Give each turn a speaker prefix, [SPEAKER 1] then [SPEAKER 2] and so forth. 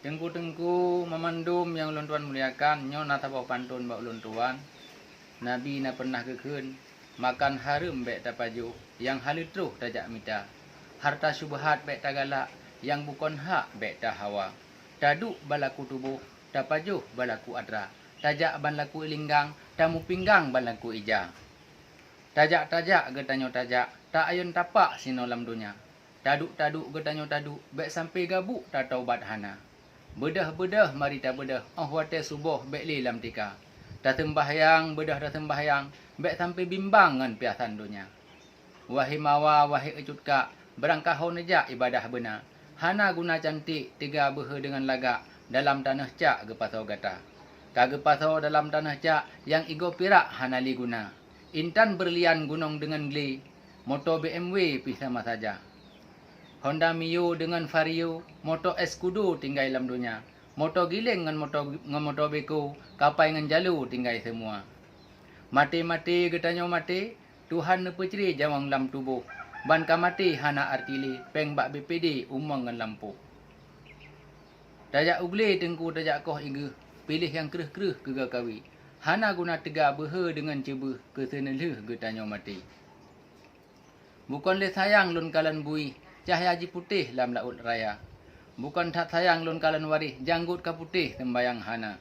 [SPEAKER 1] Tengku-tengku memandum yang ulun tuan muliakan, nyo nata bawa pantun bawa ulun tuan. Nabi na pernah kekun makan harum bek tapaju, yang halutruh tajak mita. Harta subhat bek tagala, yang bukan hak bek tahawa. Taduk balaku tubuh, tapajuh balaku adra. Tajak ban laku ilinggang, tamu pinggang ban laku ija. Tajak-tajak getanyo tajak, tak ayun tapak sinolam dunia. Taduk-taduk getanyo taduk, bek sampai gabuk tak taubat hana. Bedah-bedah mari tak bedah, wate subuh bek li lam tika. Tak tembahyang, bedah tak tembahyang, bek sampai bimbang ngan piasan dunia. Wahai mawa, wahai ecut berangkahau nejak ibadah benar. Hana guna cantik, tiga behe dengan lagak, dalam tanah cak gepasau gata. Kagepasau dalam tanah cak, yang igo pirak hana li guna. Intan berlian gunung dengan geli, motor BMW pi sama saja. Honda Mio dengan Vario, motor Escudo tinggal dalam dunia. Motor giling dengan motor beko, kapai dengan jalu tinggal semua. Mati-mati getanyo mati, Tuhan nepeceri jawang lam tubuh. Ban ka mati hana artili, peng bak BPD umang dengan lampu. Tajak ugle tengku tajak koh igu, pilih yang kereh-kereh kega kawi. Hana guna tega behe dengan cebuh, keseneleh getanyo mati. Bukan le sayang lun kalan bui, cahaya ji putih lam laut raya. Bukan tak sayang lun kalan warih, janggut ka putih sembayang hana.